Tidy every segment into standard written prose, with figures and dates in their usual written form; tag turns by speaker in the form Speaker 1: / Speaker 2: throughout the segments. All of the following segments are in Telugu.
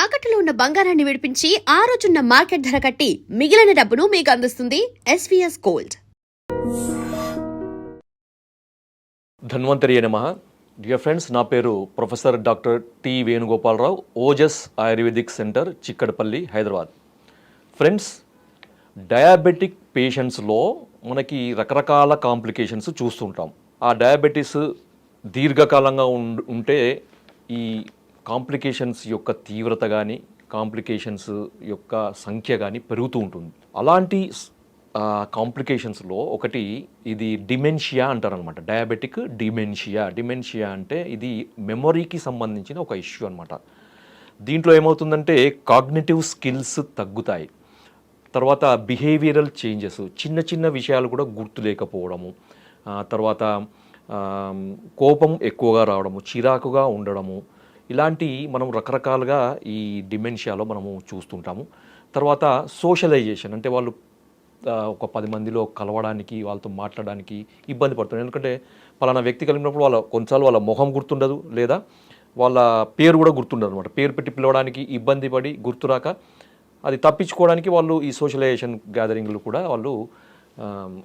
Speaker 1: తాకట్టులో ఉన్న బంగారాన్ని విడిపించి ఆ రోజున్న మార్కెట్ ధర కట్టి మిగిలిన డబ్బును మీకు అందిస్తుంది ఎస్వీఎస్ గోల్డ్.
Speaker 2: ధన్వంతరి నమః. డియర్ ఫ్రెండ్స్, నా పేరు professor doctor T Venugopalarao, Ojas Ayurvedic centre, Chikkadpally, Hyderabad. Friends, diabetic పేషెంట్స్లో మనకి రకరకాల కాంప్లికేషన్స్ చూస్తుంటాం. ఆ డయాబెటీస్ దీర్ఘకాలంగా ఉంటే ఈ కాంప్లికేషన్స్ యొక్క తీవ్రత కానీ కాంప్లికేషన్స్ యొక్క సంఖ్య కానీ పెరుగుతూ ఉంటుంది. అలాంటి కాంప్లికేషన్స్లో ఒకటి ఇది డిమెన్షియా అంటారనమాట. డయాబెటిక్ డిమెన్షియా అంటే ఇది మెమొరీకి సంబంధించిన ఒక ఇష్యూ అనమాట. దీంట్లో ఏమవుతుందంటే కాగ్నిటివ్ స్కిల్స్ తగ్గుతాయి. తర్వాత బిహేవియరల్ చేంజెస్, చిన్న చిన్న విషయాలు కూడా గుర్తు లేకపోవడము, తర్వాత కోపం ఎక్కువగా రావడము, చిరాకుగా ఉండడము, ఇలాంటి మనం రకరకాలుగా ఈ డిమెన్షియాలో మనము చూస్తుంటాము. తర్వాత సోషలైజేషన్ అంటే వాళ్ళు ఒక 10 మందిలో కలవడానికి, వాళ్ళతో మాట్లాడడానికి ఇబ్బంది పడుతున్నారు. ఎందుకంటే పలానా వ్యక్తి కలిగినప్పుడు కొన్నిసార్లు వాళ్ళ మొహం గుర్తుండదు, లేదా వాళ్ళ పేరు కూడా గుర్తుండదు అనమాట. పేరు పెట్టి పిలవడానికి ఇబ్బంది పడి గుర్తురాక అది తప్పించుకోవడానికి వాళ్ళు ఈ సోషలైజేషన్ గ్యాదరింగ్లు కూడా వాళ్ళు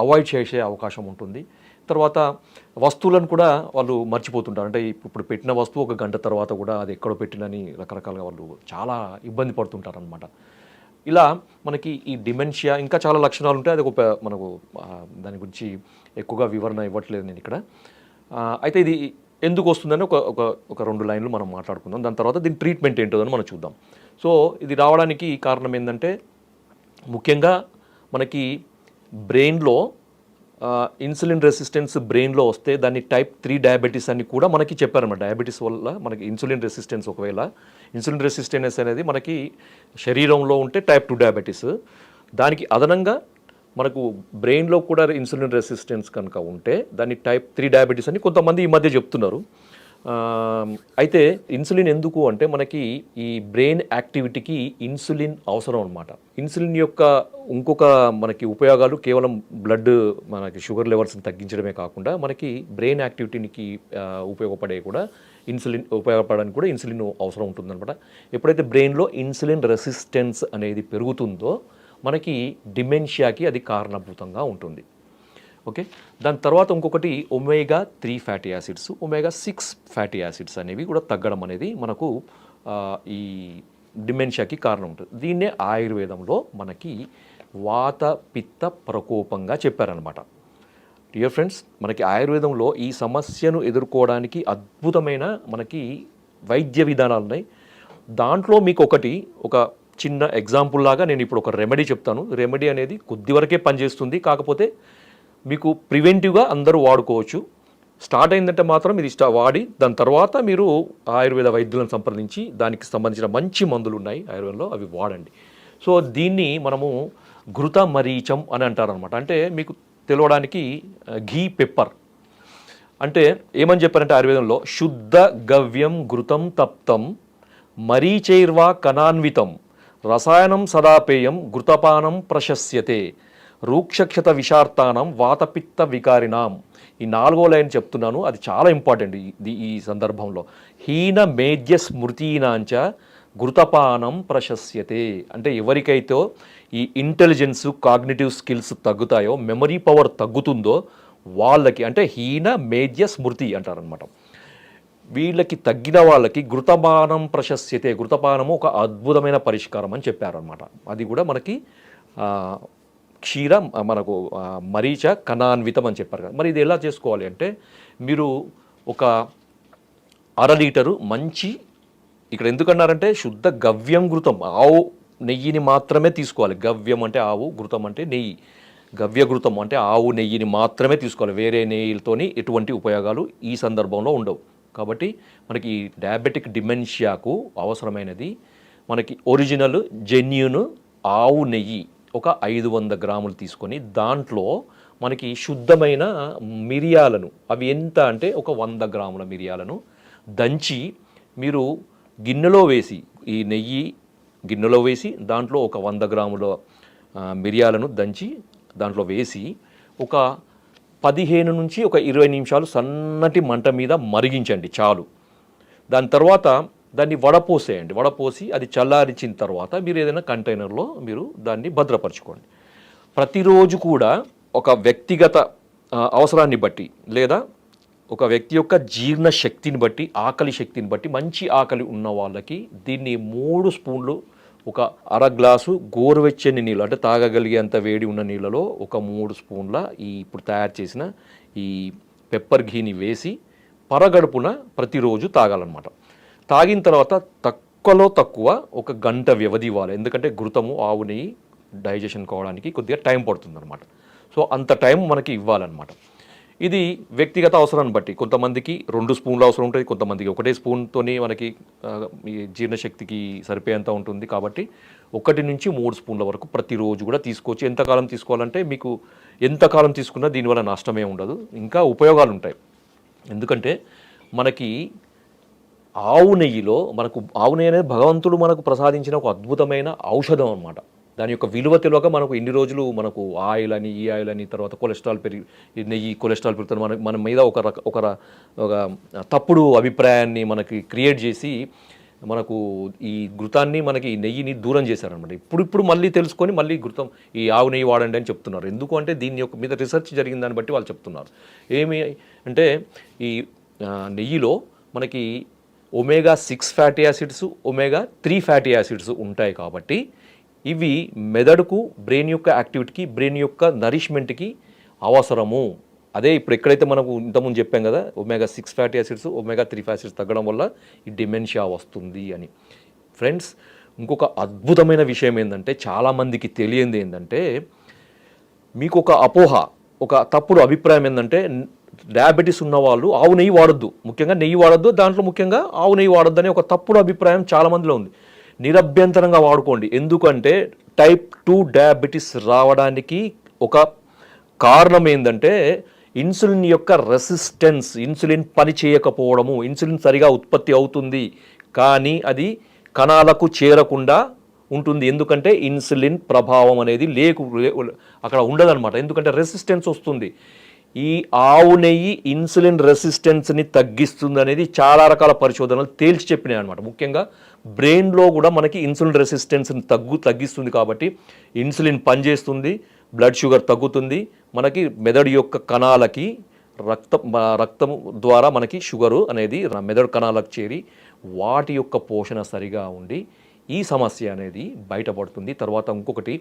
Speaker 2: అవాయిడ్ చేసే అవకాశం ఉంటుంది. తర్వాత వస్తువులను కూడా వాళ్ళు మర్చిపోతుంటారు. అంటే ఇప్పుడు పెట్టిన వస్తువు ఒక గంట తర్వాత కూడా అది ఎక్కడో పెట్టినని రకరకాలుగా వాళ్ళు చాలా ఇబ్బంది పడుతుంటారు అనమాట. ఇలా మనకి ఈ డిమెన్షియా ఇంకా చాలా లక్షణాలు ఉంటాయి. అది మనకు దాని గురించి ఎక్కువగా వివరణ ఇవ్వట్లేదు నేను ఇక్కడ. అయితే ఇది ఎందుకు వస్తుందని ఒక 2 లైన్లు మనం మాట్లాడుకుందాం. దాని తర్వాత దీని ట్రీట్మెంట్ ఏంటో అని మనం చూద్దాం. సో ఇది రావడానికి కారణం ఏంటంటే ముఖ్యంగా మనకి బ్రెయిన్లో ఇన్సులిన్ రెసిస్టెన్స్ బ్రెయిన్లో వస్తే దాన్ని టైప్ 3 డయాబెటీస్ అని కూడా మనకి చెప్పారన్నమాట. డయాబెటీస్ వల్ల మనకి ఇన్సులిన్ రెసిస్టెన్స్, ఒకవేళ ఇన్సులిన్ రెసిస్టెన్స్ అనేది మనకి శరీరంలో ఉంటే టైప్ 2 డయాబెటీస్, దానికి అదనంగా మనకు బ్రెయిన్లో కూడా ఇన్సులిన్ రెసిస్టెన్స్ కనుక ఉంటే దాన్ని టైప్ 3 డయాబెటీస్ అని కొంతమంది ఈ మధ్య చెప్తున్నారు. అయితే ఇన్సులిన్ ఎందుకు అంటే మనకి ఈ బ్రెయిన్ యాక్టివిటీకి ఇన్సులిన్ అవసరం అనమాట. ఇన్సులిన్ యొక్క ఇంకొక మనకి ఉపయోగాలు కేవలం బ్లడ్ మనకి షుగర్ లెవెల్స్ని తగ్గించడమే కాకుండా మనకి బ్రెయిన్ యాక్టివిటీకి ఉపయోగపడడానికి కూడా ఇన్సులిన్ అవసరం ఉంటుందన్నమాట. ఎప్పుడైతే బ్రెయిన్లో ఇన్సులిన్ రెసిస్టెన్స్ అనేది పెరుగుతుందో మనకి డిమెన్షియాకి అది కారణభూతంగా ఉంటుంది. ఓకే, దాని తర్వాత ఇంకొకటి omega 3 fatty acids, omega 6 fatty acids అనేవి కూడా తగ్గడం అనేది మనకు ఈ డిమెన్షియాకి కారణం ఉంటుంది. దీన్నే ఆయుర్వేదంలో మనకి వాత పిత్త ప్రకోపంగా చెప్పారనమాట. డియర్ ఫ్రెండ్స్, మనకి ఆయుర్వేదంలో ఈ సమస్యను ఎదుర్కోవడానికి అద్భుతమైన మనకి వైద్య విధానాలు ఉన్నాయి. దాంట్లో మీకు ఒక చిన్న ఎగ్జాంపుల్ లాగా నేను ఇప్పుడు ఒక రెమెడీ చెప్తాను. రెమెడీ అనేది కొద్ది వరకే పనిచేస్తుంది, కాకపోతే మీకు ప్రివెంటివ్గా అందరూ వాడుకోవచ్చు. స్టార్ట్ అయిందంటే మాత్రం ఇది వాడి దాని తర్వాత మీరు ఆయుర్వేద వైద్యులను సంప్రదించి దానికి సంబంధించిన మంచి మందులు ఉన్నాయి ఆయుర్వేదంలో, అవి వాడండి. సో దీన్ని మనము ఘృత మరీచం అని అంటారనమాట. అంటే మీకు తెలవడానికి ఘీ పెప్పర్ అంటే ఏమని చెప్పారంటే ఆయుర్వేదంలో శుద్ధ గవ్యం ఘృతం తప్తం మరీచైర్వా కణాన్వితం రసాయనం సదాపేయం ఘృతపానం ప్రశస్యతే రూక్షక్షత విషార్తానం వాతపిత్త వికారినాం. ఈ 4వ లైన్ చెప్తున్నాను, అది చాలా ఇంపార్టెంట్ ఈ సందర్భంలో. హీన మేధ్య స్మృతీనాంచ ఘృతపానం ప్రశస్యతే అంటే ఎవరికైతే ఈ ఇంటెలిజెన్స్, కాగ్నిటివ్ స్కిల్స్ తగ్గుతాయో, మెమరీ పవర్ తగ్గుతుందో వాళ్ళకి, అంటే హీన మేధ్య స్మృతి అంటారనమాట, వీళ్ళకి తగ్గిన వాళ్ళకి ఘృతపానం ప్రశస్యతే, ఘృతపానము ఒక అద్భుతమైన పరిష్కారం అని చెప్పారనమాట. అది కూడా మనకి మనకు మరీచ కణాన్వితం అని చెప్పారు కదా. మరి ఇది ఎలా చేసుకోవాలి అంటే మీరు ఒక 1/2 లీటరు మంచి, ఇక్కడ ఎందుకన్నారంటే శుద్ధ గవ్యం ఘృతం, ఆవు నెయ్యిని మాత్రమే తీసుకోవాలి. గవ్యం అంటే ఆవు, ఘృతం అంటే నెయ్యి. గవ్య ఘృతం అంటే ఆవు నెయ్యిని మాత్రమే తీసుకోవాలి. వేరే నెయ్యిలతోని ఎటువంటి ఉపయోగాలు ఈ సందర్భంలో ఉండవు. కాబట్టి మనకి డయాబెటిక్ డిమెన్షియాకు అవసరమైనది మనకి ఒరిజినల్ జెన్యూన్ ఆవు నెయ్యి ఒక 500 గ్రాములు తీసుకొని దాంట్లో మనకి శుద్ధమైన మిరియాలను, అవి ఎంత అంటే ఒక 100 గ్రాముల మిరియాలను దంచి మీరు గిన్నెలో వేసి, ఈ నెయ్యి గిన్నెలో వేసి దాంట్లో ఒక 100 గ్రాముల మిరియాలను దంచి దాంట్లో వేసి ఒక 15 నుంచి ఒక 20 నిమిషాలు సన్నటి మంట మీద మరిగించండి చాలు. దాని తర్వాత దాన్ని వడపోసేయండి. వడపోసి అది చల్లారించిన తర్వాత మీరు ఏదైనా కంటైనర్లో మీరు దాన్ని భద్రపరచుకోండి. ప్రతిరోజు కూడా ఒక వ్యక్తిగత అవసరాన్ని బట్టి లేదా ఒక వ్యక్తి యొక్క జీర్ణ శక్తిని బట్టి, ఆకలి శక్తిని బట్టి, మంచి ఆకలి ఉన్న వాళ్ళకి దీన్ని 3 స్పూన్లు ఒక అర గ్లాసు గోరువెచ్చని నీళ్ళు అంటే తాగగలిగేంత వేడి ఉన్న నీళ్ళలో ఒక 3 స్పూన్ల ఈ ఇప్పుడు తయారు చేసిన ఈ పెప్పర్ ఘీని వేసి పరగడుపున ప్రతిరోజు తాగాలన్నమాట. తాగిన తర్వాత తక్కువలో తక్కువ ఒక గంట వ్యవధి ఇవ్వాలి. ఎందుకంటే ఘృతము ఆవు నెయ్యి డైజెషన్ కావడానికి కొద్దిగా టైం పడుతుందన్నమాట. సో అంత టైం మనకి ఇవ్వాలన్నమాట. ఇది వ్యక్తిగత అవసరాన్ని బట్టి కొంతమందికి 2 స్పూన్లు అవసరం ఉంటుంది, కొంతమందికి ఒకటే స్పూన్తోనే మనకి ఈ జీర్ణశక్తికి సరిపోయేంత ఉంటుంది. కాబట్టి 1 నుంచి 3 స్పూన్ల వరకు ప్రతిరోజు కూడా తీసుకోవచ్చు. ఎంతకాలం తీసుకోవాలంటే మీకు ఎంతకాలం తీసుకున్నా దీనివల్ల నష్టమే ఉండదు, ఇంకా ఉపయోగాలు ఉంటాయి. ఎందుకంటే మనకి ఆవు నెయ్యిలో ఆవు నెయ్యి అనేది భగవంతుడు మనకు ప్రసాదించిన ఒక అద్భుతమైన ఔషధం అన్నమాట. దాని యొక్క విలువ తెలియక మనకు ఇన్ని రోజులు మనకు ఆయిల్ అని ఈ ఆయిల్ అని తర్వాత కొలెస్ట్రాల్ నెయ్యి కొలెస్ట్రాల్ పెరుగుతుంది మన మీద ఒక తప్పుడు అభిప్రాయాన్ని మనకి క్రియేట్ చేసి మనకు ఈ ఘృతాన్ని మనకి ఈ నెయ్యిని దూరం చేశారనమాట. ఇప్పుడు మళ్ళీ తెలుసుకొని మళ్ళీ ఘృతం ఈ ఆవు నెయ్యి వాడండి అని చెప్తున్నారు. ఎందుకు అంటే దీని యొక్క మీద రీసెర్చ్ జరిగిన దాన్ని బట్టి వాళ్ళు చెప్తున్నారు. ఏమి అంటే ఈ నెయ్యిలో మనకి omega 6 fatty acids, omega 3 fatty acids ఉంటాయి. కాబట్టి ఇవి మెదడుకు, బ్రెయిన్ యొక్క యాక్టివిటీకి, బ్రెయిన్ యొక్క నరిష్మెంట్కి అవసరము. అదే ఇప్పుడు ఎక్కడైతే మనకు ఇంతకుముందు చెప్పాం కదా, omega 6 fatty acids, omega 3 fatty acids తగ్గడం వల్ల ఈ డిమెన్షియా వస్తుంది అని. ఫ్రెండ్స్, ఇంకొక అద్భుతమైన విషయం ఏంటంటే చాలామందికి తెలియంది ఏంటంటే మీకు ఒక అపోహ, ఒక తప్పుడు అభిప్రాయం ఏంటంటే డయాబెటీస్ ఉన్నవాళ్ళు ఆవు నెయ్యి వాడొద్దు, ముఖ్యంగా నెయ్యి వాడొద్దు, దాంట్లో ముఖ్యంగా ఆవు నెయ్యి వాడొద్దు అనే ఒక తప్పుడు అభిప్రాయం చాలామందిలో ఉంది. నిరభ్యంతరంగా వాడుకోండి. ఎందుకంటే టైప్ 2 డయాబెటీస్ రావడానికి ఒక కారణం ఏంటంటే ఇన్సులిన్ యొక్క రెసిస్టెన్స్, ఇన్సులిన్ పని చేయకపోవడము. ఇన్సులిన్ సరిగా ఉత్పత్తి అవుతుంది కానీ అది కణాలకు చేరకుండా ఉంటుంది. ఎందుకంటే ఇన్సులిన్ ప్రభావం అనేది అక్కడ ఉండదన్నమాట. ఎందుకంటే రెసిస్టెన్స్ వస్తుంది. ఈ ఆవు నెయ్యి ఇన్సులిన్ రెసిస్టెన్స్ని తగ్గిస్తుంది అనేది చాలా రకాల పరిశోధనలు తేల్చి చెప్పినాయి అనమాట. ముఖ్యంగా బ్రెయిన్లో కూడా మనకి ఇన్సులిన్ రెసిస్టెన్స్ని తగ్గిస్తుంది. కాబట్టి ఇన్సులిన్ పనిచేస్తుంది, బ్లడ్ షుగర్ తగ్గుతుంది, మనకి మెదడు యొక్క కణాలకి రక్తం ద్వారా మనకి షుగరు అనేది మెదడు కణాలకు చేరి వాటి యొక్క పోషణ సరిగా ఉండి ఈ సమస్య అనేది బయటపడుతుంది. తర్వాత ఇంకొకటి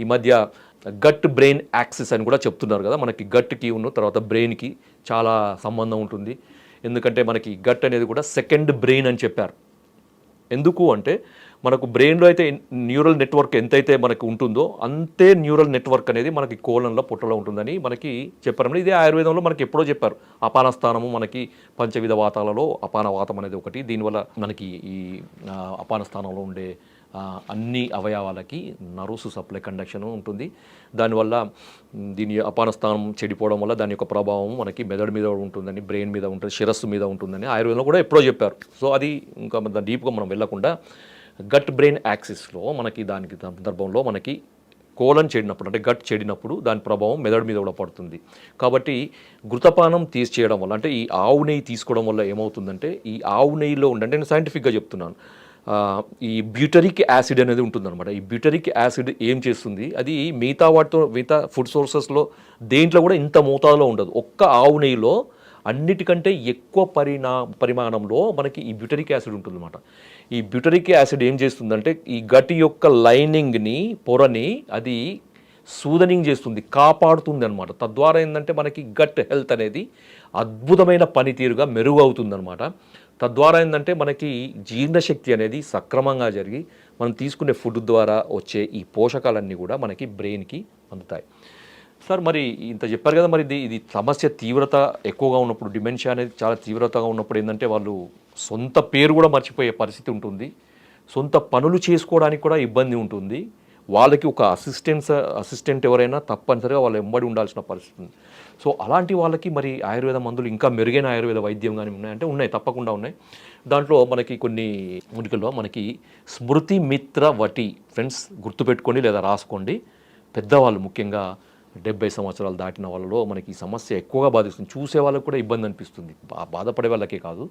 Speaker 2: ఈ మధ్య గట్ బ్రెయిన్ యాక్సిస్ అని కూడా చెప్తున్నారు కదా. మనకి గట్కి తర్వాత బ్రెయిన్కి చాలా సంబంధం ఉంటుంది. ఎందుకంటే మనకి గట్ అనేది కూడా సెకండ్ బ్రెయిన్ అని చెప్పారు. ఎందుకు అంటే మనకు బ్రెయిన్లో అయితే న్యూరల్ నెట్వర్క్ ఎంతైతే మనకు ఉంటుందో అంతే న్యూరల్ నెట్వర్క్ అనేది మనకి కోలంలో పుట్టలో ఉంటుందని మనకి చెప్పారు. ఇదే ఆయుర్వేదంలో మనకి ఎప్పుడో చెప్పారు. అపాన స్థానము మనకి పంచవిధ వాతాలలో అపాన వాతం అనేది ఒకటి. దీనివల్ల మనకి ఈ అపాన స్థానంలో ఉండే అన్ని అవయవాలకి నర్వ్స్ సప్లై కండక్షన్ ఉంటుంది. దానివల్ల దీని అపాన స్థానం చెడిపోవడం వల్ల దాని యొక్క ప్రభావం మనకి మెదడు మీద ఉంటుందని, బ్రెయిన్ మీద ఉంటుంది, శిరస్సు మీద ఉంటుందని ఆయుర్వేదంలో కూడా ఎప్పుడో చెప్పారు. సో అది ఇంకా డీప్గా మనం వెళ్ళకుండా గట్ బ్రెయిన్ యాక్సిస్లో మనకి దానికి సందర్భంలో మనకి కోలన్ చెడినప్పుడు అంటే గట్ చెడినప్పుడు దాని ప్రభావం మెదడు మీద కూడా పడుతుంది. కాబట్టి ఘృతపానం చేయడం వల్ల అంటే ఈ ఆవు నెయ్యి తీసుకోవడం వల్ల ఏమవుతుందంటే ఈ ఆవు నెయ్యిలో ఉండే నేను సైంటిఫిక్గా చెప్తున్నాను, ఈ బ్యూటరిక్ యాసిడ్ అనేది ఉంటుందన్నమాట. ఈ బ్యూటరిక్ యాసిడ్ ఏం చేస్తుంది, అది మిగతా ఫుడ్ సోర్సెస్లో దేంట్లో కూడా ఇంత మోతాదులో ఉండదు. ఒక్క ఆవు నెయ్యిలో అన్నిటికంటే ఎక్కువ పరిమాణంలో మనకి ఈ బ్యూటరిక్ యాసిడ్ ఉంటుందన్నమాట. ఈ బ్యూటరిక్ యాసిడ్ ఏం చేస్తుందంటే ఈ గట్ యొక్క లైనింగ్ని, పొరని అది సూదనింగ్ చేస్తుంది, కాపాడుతుంది అనమాట. తద్వారా ఏంటంటే మనకి గట్ హెల్త్ అనేది అద్భుతమైన పనితీరుగా మెరుగవుతుందన్నమాట. తద్వారా ఏంటంటే మనకి జీర్ణశక్తి అనేది సక్రమంగా జరిగి మనం తీసుకునే ఫుడ్ ద్వారా వచ్చే ఈ పోషకాలన్నీ కూడా మనకి బ్రెయిన్కి అందుతాయి. సార్, మరి ఇంత చెప్పారు కదా, మరి ఇది సమస్య తీవ్రత ఎక్కువగా ఉన్నప్పుడు, డిమెన్షియా అనేది చాలా తీవ్రతగా ఉన్నప్పుడు ఏంటంటే వాళ్ళు సొంత పేరు కూడా మర్చిపోయే పరిస్థితి ఉంటుంది, సొంత పనులు చేసుకోవడానికి కూడా ఇబ్బంది ఉంటుంది. వాళ్ళకి ఒక అసిస్టెంట్ ఎవరైనా తప్పనిసరిగా వాళ్ళు వెంబడి ఉండాల్సిన పరిస్థితి ఉంది. సో అలాంటి వాళ్ళకి మరి ఆయుర్వేద మందులు, ఇంకా మెరుగైన ఆయుర్వేద వైద్యం కానీ ఉన్నాయంటే ఉన్నాయి, తప్పకుండా ఉన్నాయి. దాంట్లో మనకి కొన్ని మూలికల్లో మనకి స్మృతి మిత్ర వటి, ఫ్రెండ్స్ గుర్తుపెట్టుకోండి లేదా రాసుకోండి. పెద్దవాళ్ళు ముఖ్యంగా 70 సంవత్సరాలు దాటిన వాళ్ళలో మనకి ఈ సమస్య ఎక్కువగా బాధిస్తుంది. చూసే వాళ్ళకి కూడా ఇబ్బంది అనిపిస్తుంది. బాధపడే వాళ్ళకే కాదు,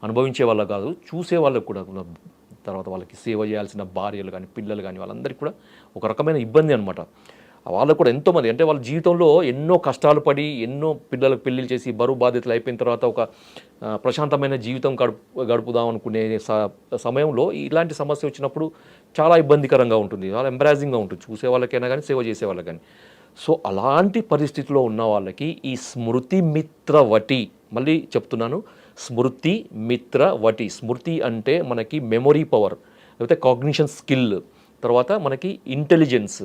Speaker 2: అనుభవించే వాళ్ళకి కాదు, చూసే వాళ్ళకి కూడా. తర్వాత వాళ్ళకి సేవ చేయాల్సిన భార్యలు కానీ, పిల్లలు కానీ, వాళ్ళందరికీ కూడా ఒక రకమైన ఇబ్బంది అనమాట. వాళ్ళకు కూడా ఎంతోమంది అంటే వాళ్ళ జీవితంలో ఎన్నో కష్టాలు పడి, ఎన్నో పిల్లలకు పెళ్ళిళ్ళు చేసి, బరువు బాధ్యతలు అయిపోయిన తర్వాత ఒక ప్రశాంతమైన జీవితం గడుపుదాం అనుకునే సమయంలో ఇలాంటి సమస్య వచ్చినప్పుడు చాలా ఇబ్బందికరంగా ఉంటుంది, చాలా ఎంబరాజింగ్గా ఉంటుంది చూసే వాళ్ళకైనా కానీ, సేవ చేసే వాళ్ళకి కానీ. సో అలాంటి పరిస్థితిలో ఉన్న వాళ్ళకి ఈ స్మృతి మిత్ర వటి, మళ్ళీ చెప్తున్నాను, స్మృతి మిత్ర వటి. స్మృతి అంటే మనకి మెమొరీ పవర్, లేకపోతే కాగ్నిషన్ స్కిల్, తర్వాత మనకి ఇంటెలిజెన్స్,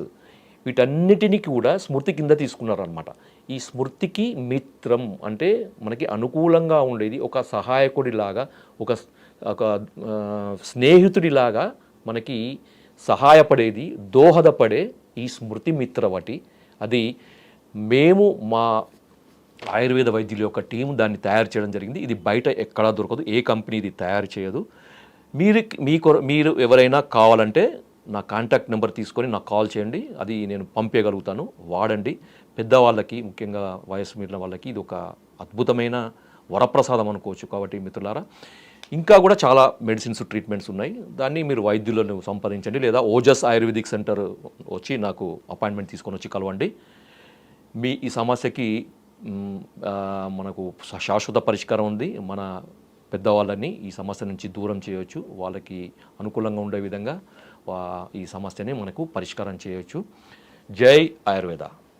Speaker 2: వీటన్నిటినీ కూడా స్మృతి కింద తీసుకున్నారనమాట. ఈ స్మృతికి మిత్రం అంటే మనకి అనుకూలంగా ఉండేది, ఒక సహాయకుడిలాగా, ఒక స్నేహితుడిలాగా మనకి సహాయపడేది, దోహదపడే ఈ స్మృతి మిత్రవటి. అది మేము మా ఆయుర్వేద వైద్యుల యొక్క టీం దాన్ని తయారు చేయడం జరిగింది. ఇది బయట ఎక్కడా దొరకదు, ఏ కంపెనీ ఇది తయారు చేయదు. మీరు ఎవరైనా కావాలంటే నా కాంటాక్ట్ నెంబర్ తీసుకొని నాకు కాల్ చేయండి, అది నేను పంపేయగలుగుతాను. వాడండి. పెద్దవాళ్ళకి, ముఖ్యంగా వయసు మీరిన వాళ్ళకి ఇది ఒక అద్భుతమైన వరప్రసాదం అనుకోవచ్చు. కాబట్టి మిత్రులారా, ఇంకా కూడా చాలా మెడిసిన్స్, ట్రీట్మెంట్స్ ఉన్నాయి. దాన్ని మీరు వైద్యులను సంప్రదించండి, లేదా ఓజస్ ఆయుర్వేదిక్ సెంటర్ వచ్చి నాకు అపాయింట్మెంట్ తీసుకొని వచ్చి కలవండి. మీ ఈ సమస్యకి మనకు శాశ్వత పరిష్కారం ఉంది. మన పెద్దవాళ్ళని ఈ సమస్య నుంచి దూరం చేయవచ్చు, వాళ్ళకి అనుకూలంగా ఉండే విధంగా ఈ సమస్యని మనకు పరిష్కారం చేయవచ్చు. జై ఆయుర్వేద.